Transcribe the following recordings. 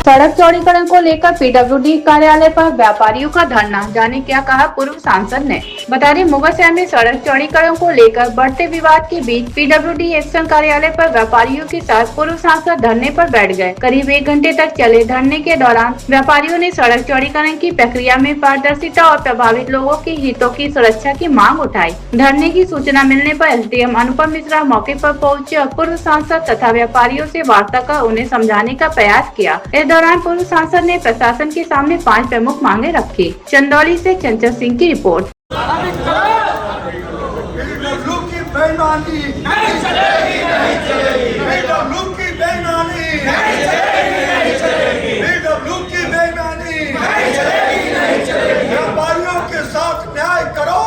सड़क चौड़ीकरण को लेकर पीडब्ल्यूडी कार्यालय पर व्यापारियों का धरना। जाने क्या कहा पूर्व सांसद ने। बता दें, मुगलसराय में सड़क चौड़ीकरण को लेकर बढ़ते विवाद के बीच पीडब्ल्यूडी एक्शन कार्यालय पर व्यापारियों के साथ पूर्व सांसद धरने पर बैठ गए। करीब 1 घंटे तक चले धरने के दौरान व्यापारियों ने सड़क चौड़ीकरण की प्रक्रिया में पारदर्शिता और प्रभावित लोगों के हितों की सुरक्षा की मांग उठाई। धरने की सूचना मिलने पर एसडीएम अनुपम मिश्रा मौके पर पहुंचे और पूर्व सांसद तथा व्यापारियों से वार्ता कर उन्हें समझाने का प्रयास किया। इस दौरान पूर्व सांसद ने प्रशासन के सामने 5 प्रमुख मांगे रखी। चंदौली से चंचल सिंह की रिपोर्ट। व्यापारियों के साथ न्याय करो,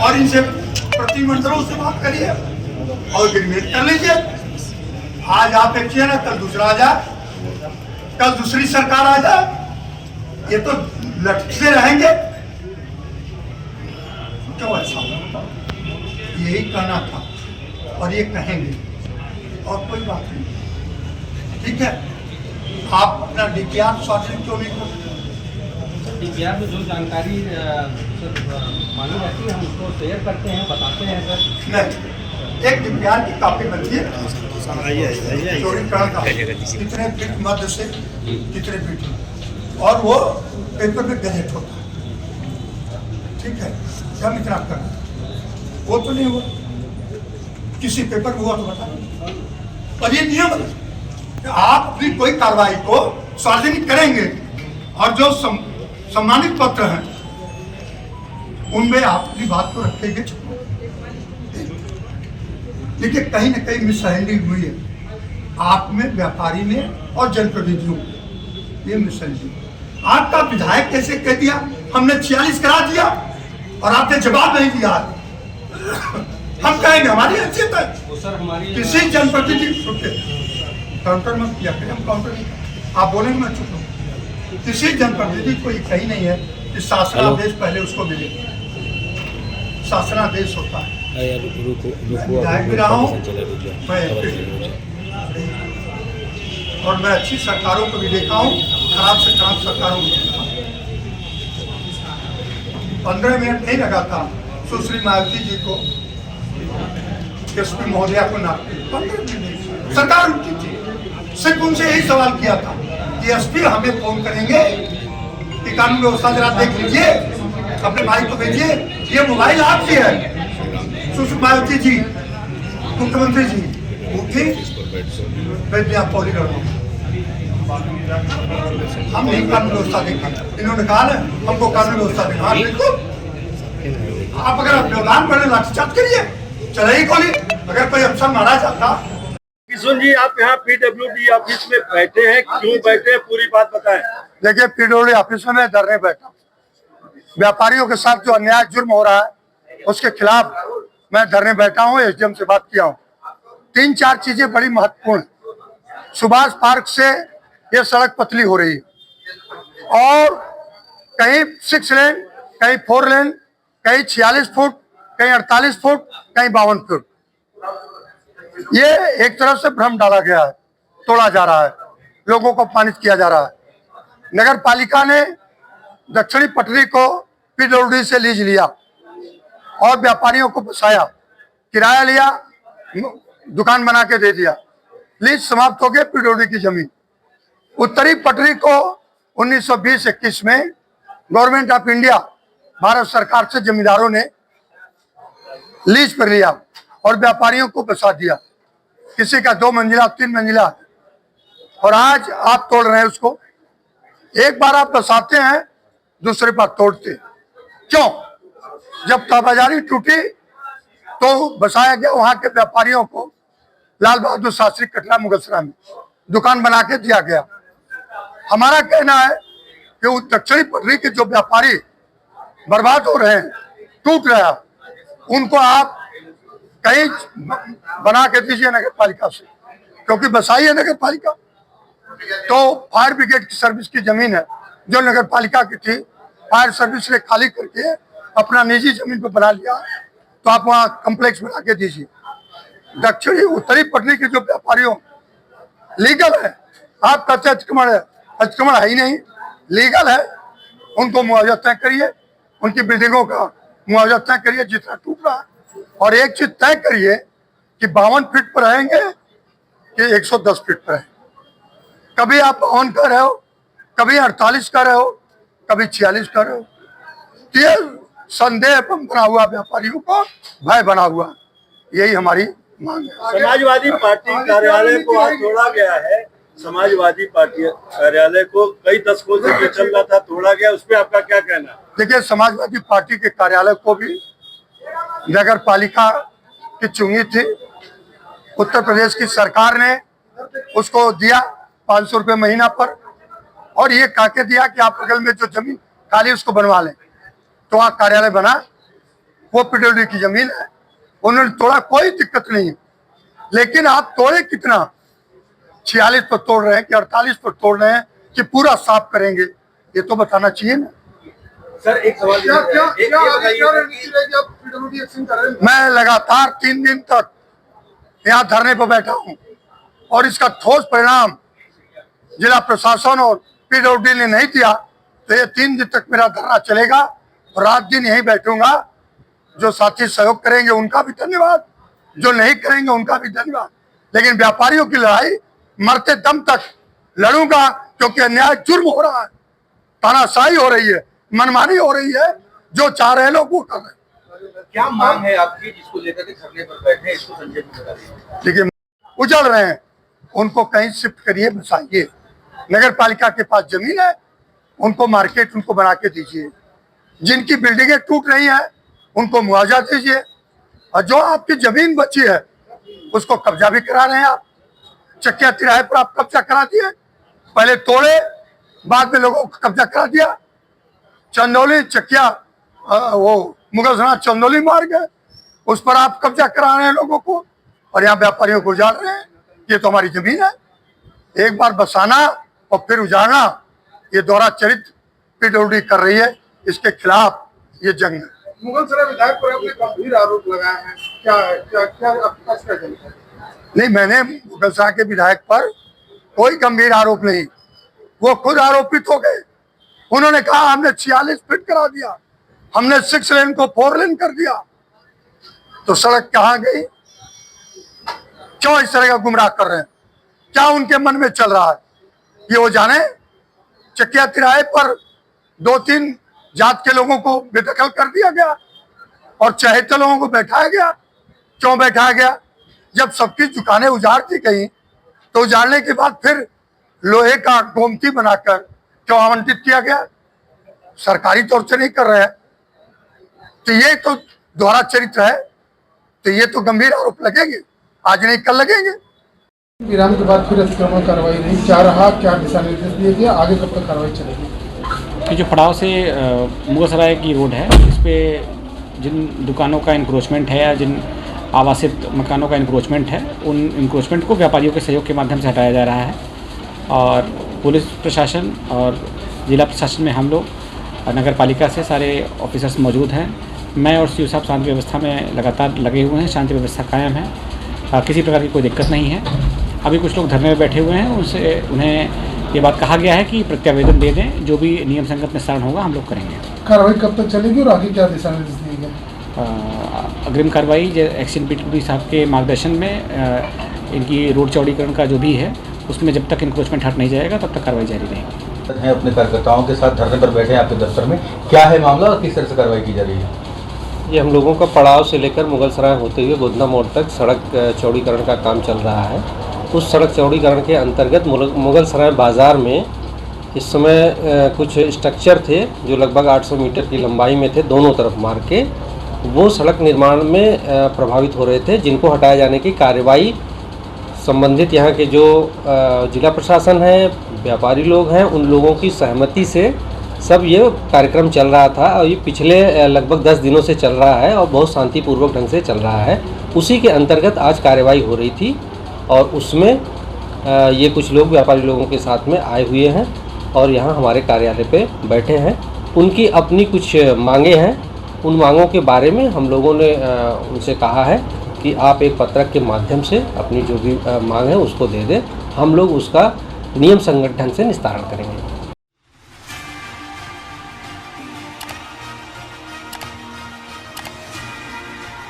और इनसे प्रतिमंत्रियों से बात करिए और एग्रीमेंट कर लीजिए। आज आप एक ना, कल दूसरा आ जाए, कल दूसरी सरकार आ जाए, ये तो लटकते रहेंगे। क्यों ऐसा? यही कहना था और ये कहेंगे और कोई बात नहीं। ठीक है, आप अपना डीपीआर सॉर्टिंग क्यों नहीं करते? डीपीआर में जो जानकारी मालूम रहती है हम उसको शेयर करते हैं, बताते हैं सर। नहीं, एक डीपीआर की कॉपी बनती है चौड़ीकरण का, कितने फीट मध्य से कितने फीट, और वो पेपर में गजेट होता है। ठीक है, हम इतना करना, वो तो नहीं हुआ, किसी पेपर में हुआ तो बता। और ये नियम है, आप अपनी कोई कार्रवाई को सार्वजनिक करेंगे और जो सम्मानित पत्र हैं उनमें आप अपनी बात को रखेंगे। देखिए, कहीं न कहीं मिसहैंडलिंग हुई है आप में, व्यापारी में और जनप्रतिनिधियों में। ये मिसहैंडलिंग आपका विधायक कैसे कह दिया हमने 46 करा दिया और आपने जवाब नहीं दिया। हम कहेंगे हमारी हैसियत है, किसी जनप्रतिनिधि काउंटर मत किया करें, हम काउंटर नहीं, आप बोलेंगे मैं चुप रहूं। किसी जनप्रतिनिधि को ये कही नहीं है कि शासनादेश पहले उसको मिले। शासनादेश होता है, विधायक भी रहा हूँ और मैं अच्छी सरकारों को भी देखा हूँ, खराब से खराब सरकारों को देखा हूँ। 15 मिनट नहीं लगा था सुश्री मायावती जी को, एसपी महोदया को ना 15 मिनट सरकार उनकी थी। सिर्फ उनसे यही सवाल किया था कि एसपी हमें फोन करेंगे कि कानून व्यवस्था जरा देख लीजिए, अपने भाई को भेजिए, ये मोबाइल आपकी है। सुश्री मायावती जी, मुख्यमंत्री जी उठी, पौड़ी कर दो, हम नहीं कानून व्यवस्था देखेंगे। इन्होंने कहा ना हमको कानून व्यवस्था देना। हाँ बिल्कुल, आप अगर व्यवधान पड़े लाठीचार्ज करिए, चलेगी गोली। अगर कोई अफसर मारा जाता। किशोर जी, आप यहाँ पीडब्ल्यूडी ऑफिस में बैठे हैं, क्यों बैठे हैं, पूरी बात बताएं। देखिए, पीडब्ल्यूडी ऑफिस में मैं धरने बैठा, व्यापारियों के साथ जो अन्याय जुर्म हो रहा है उसके खिलाफ मैं धरने बैठा हूँ। एसडीएम से बात किया हूँ। 3-4 चीजें बड़ी महत्वपूर्ण। सुभाष पार्क से ये सड़क पतली हो रही है और कहीं 6 लेन, कहीं 4 लेन, कहीं 46 फुट, कहीं 48 फुट, कहीं 52 फुट। ये एक तरफ से भ्रम डाला गया है, तोड़ा जा रहा है, लोगों को अपमानित किया जा रहा है। नगर पालिका ने दक्षिणी पटरी को पीडब्ल्यूडी से लीज लिया और व्यापारियों को बसाया, किराया लिया, दुकान बना के दे दिया। लीज समाप्त हो गई पीडब्ल्यूडी की जमीन। उत्तरी पटरी को 1920-21 में गवर्नमेंट ऑफ इंडिया, भारत सरकार से जमींदारों ने लीज पर लिया और व्यापारियों को बसा दिया। किसी का 2 मंजिला 3 मंजिला, और आज आप तोड़ रहे हैं उसको। एक बार आप बसाते हैं, दूसरे बार तोड़ते। क्यों? जब काबाजारी टूटी तो बसाया गया, वहां के व्यापारियों को लाल बहादुर शास्त्री कटरा मुगलसराय में दुकान बना के दिया गया। हमारा कहना है कि उस दक्षिणी पटरी के जो व्यापारी बर्बाद हो रहे हैं, टूट रहा है, उनको आप कहीं बना के दीजिए नगर पालिका से, क्योंकि बसाई है नगर पालिका। तो फायर ब्रिगेड की सर्विस की जमीन है जो नगर पालिका की थी, फायर सर्विस ने खाली करके अपना निजी जमीन पर बना लिया, तो आप वहाँ कम्प्लेक्स बना के दीजिए। दक्षिणी उत्तरी पटरी के जो व्यापारियों लीगल है आप कहते हैं अतिक्रमण है ही नहीं, लीगल है। उनको मुआवजा तय करिए, उनकी बिल्डिंगों का मुआवजा तय करिए जितना टूट रहा है, और एक चीज तय करिए कि 52 फीट पर रहेंगे कि 110 फीट पर रहेंगे। कभी आप 52 कर रहे हो, कभी 48 कर रहे हो, कभी 46 कर रहे हो। ये संदेह बना हुआ, व्यापारियों को भय बना हुआ, यही हमारी मांग है। समाजवादी पार्टी कार्यालय को आज तोड़ा गया है। समाजवादी पार्टी कार्यालय को कई दशकों से जो चल रहा था तोड़ा गया, उस पर आपका क्या कहना है? देखिए, समाजवादी पार्टी के कार्यालय को भी नगर पालिका की चुंगी थी, उत्तर प्रदेश की सरकार ने उसको दिया 500 रुपये महीना पर, और ये कह के दिया कि आप बगल में जो जमीन खाली उसको बनवा लें। तो वहाँ कार्यालय बना, वो पीडब्ल्यूडी की जमीन है, उन्होंने तोड़ा, कोई दिक्कत नहीं है। लेकिन आप तोड़े कितना, 46 पर तोड़ रहे हैं कि 48 पर तोड़ रहे हैं कि पूरा साफ करेंगे, ये तो बताना चाहिए ना। सर एक सवाल मैं लगातार 3 दिन तक यहाँ धरने पर बैठा हूँ, और इसका ठोस परिणाम जिला प्रशासन और पीडब्ल्यूडी ने नहीं दिया, तो ये 3 दिन तक मेरा धरना चलेगा, और रात दिन यहीं बैठूंगा। जो साथी सहयोग करेंगे उनका भी धन्यवाद, जो नहीं करेंगे उनका भी धन्यवाद, लेकिन व्यापारियों की लड़ाई मरते दम तक लड़ूंगा, क्योंकि अन्याय जुर्म हो रहा है, तानाशाही हो रही है, मनमानी हो रही है, जो चाह रहे लोग वो कर रहे हैं। क्या मांग है आपकी जिसको लेकर के धरने पर बैठे, इसको संजय जी बता दीजिए। देखिए, उजड़ रहे हैं, उनको कहीं शिफ्ट करिए, बसाइए। नगर पालिका के पास जमीन है, उनको मार्केट उनको बना के दीजिए। जिनकी बिल्डिंगें टूट रही हैं उनको मुआवजा दीजिए, और जो आपकी जमीन बची है उसको कब्जा भी करा रहे हैं आप। चकिया तिराहे पर आप कब्जा करा दिए, पहले तोड़े, बाद में लोगों को कब्जा करा दिया। चंदौली चकिया, वो मुगलसराय चंदौली मार्ग है, उस पर आप कब्जा करा रहे हैं लोगों को, और यहाँ व्यापारियों को उजाड़ रहे हैं। ये तो हमारी जमीन है, एक बार बसाना और फिर उजाड़ना, ये दोहरा चरित्र पीडब्ल्यूडी कर रही है, इसके खिलाफ ये जंग है। मुगलसराय विधायक पर आपने गंभीर आरोप लगाए हैं, क्या क्या क्या आपका क्या कहना है? नहीं, मैंने मुगलसराय के विधायक पर कोई गंभीर आरोप नहीं, वो खुद आरोपित हो गए। उन्होंने कहा हमने 46 फीट करा दिया, हमने 6 लेन को 4 लेन कर दिया। तो सड़क कहाँ गई? क्यों इस तरह का गुमराह कर रहे हैं? क्या उनके मन में चल रहा है ये वो जाने। चकिया तिराहे पर 2-3 जात के लोगों को बेदखल कर दिया गया, और चहेते लोगों को बैठाया गया। क्यों बैठाया गया? जब सबकी दुकानें उजाड़ दी गई, तो उजाड़ने के बाद फिर लोहे का गोमती बनाकर क्यों आवंटित किया गया? सरकारी तौर से नहीं कर रहे हैं, तो ये तो दोहरा चरित्र है, तो ये तो गंभीर आरोप लगेंगे, आज नहीं कल लगेंगे। विराम के बाद फिर अतिक्रमण कार्रवाई नहीं, क्या रहा, क्या दिशा निर्देश दिए गए, आगे कब तक कार्रवाई चलेगी? कि जो पड़ाव से मुगलसराय की रोड है, इस पे जिन दुकानों का इंक्रोचमेंट है या जिन आवासित मकानों का इंक्रोचमेंट है, उन इंक्रोचमेंट को व्यापारियों के सहयोग के माध्यम से हटाया जा रहा है। और पुलिस प्रशासन और जिला प्रशासन में हम लोग, नगर पालिका से सारे ऑफिसर्स मौजूद हैं। मैं और सीओ साहब शांति व्यवस्था में लगातार लगे हुए हैं, शांति व्यवस्था कायम है, किसी प्रकार की कोई दिक्कत नहीं है। अभी कुछ लोग धरने में बैठे हुए हैं, उनसे उन्हें ये बात कहा गया है कि प्रत्यावेदन दे दें, जो भी नियम संगत निस्तारण होगा हम लोग करेंगे। कार्रवाई कब तक चलेगी और आगे क्या दिशा निर्देश दिए गए? अग्रिम कार्रवाई एक्शन पीडब्ल्यूडी साहब के मार्गदर्शन में इनकी रोड चौड़ीकरण का जो भी है, उसमें जब तक इंक्रोचमेंट हट नहीं जाएगा तब तक कार्रवाई जारी रहेगी। हैं अपने कार्यकर्ताओं के साथ धरने पर बैठे हैं आपके दफ्तर में, क्या है मामला और किस तरह से कार्रवाई की जा रही है? ये हम लोगों का पड़ाव से लेकर मुगलसराय होते हुए गोदना मोड़ तक सड़क चौड़ीकरण का काम चल रहा है। उस सड़क चौड़ीकरण के अंतर्गत मुगलसराय बाज़ार में इस समय कुछ स्ट्रक्चर थे जो लगभग 800 मीटर की लंबाई में थे, दोनों तरफ मार्ग के, वो सड़क निर्माण में प्रभावित हो रहे थे, जिनको हटाए जाने की कार्रवाई संबंधित यहाँ के जो जिला प्रशासन है, व्यापारी लोग हैं, उन लोगों की सहमति से सब ये कार्यक्रम चल रहा था, और ये पिछले लगभग 10 दिनों से चल रहा है और बहुत शांतिपूर्वक ढंग से चल रहा है। उसी के अंतर्गत आज कार्रवाई हो रही थी, और उसमें ये कुछ लोग व्यापारी लोगों के साथ में आए हुए हैं और यहाँ हमारे कार्यालय पे बैठे हैं। उनकी अपनी कुछ मांगे हैं, उन मांगों के बारे में हम लोगों ने उनसे कहा है कि आप एक पत्रक के माध्यम से अपनी जो भी मांग है उसको दे दें, हम लोग उसका नियम संगत ढंग से निस्तारण करेंगे।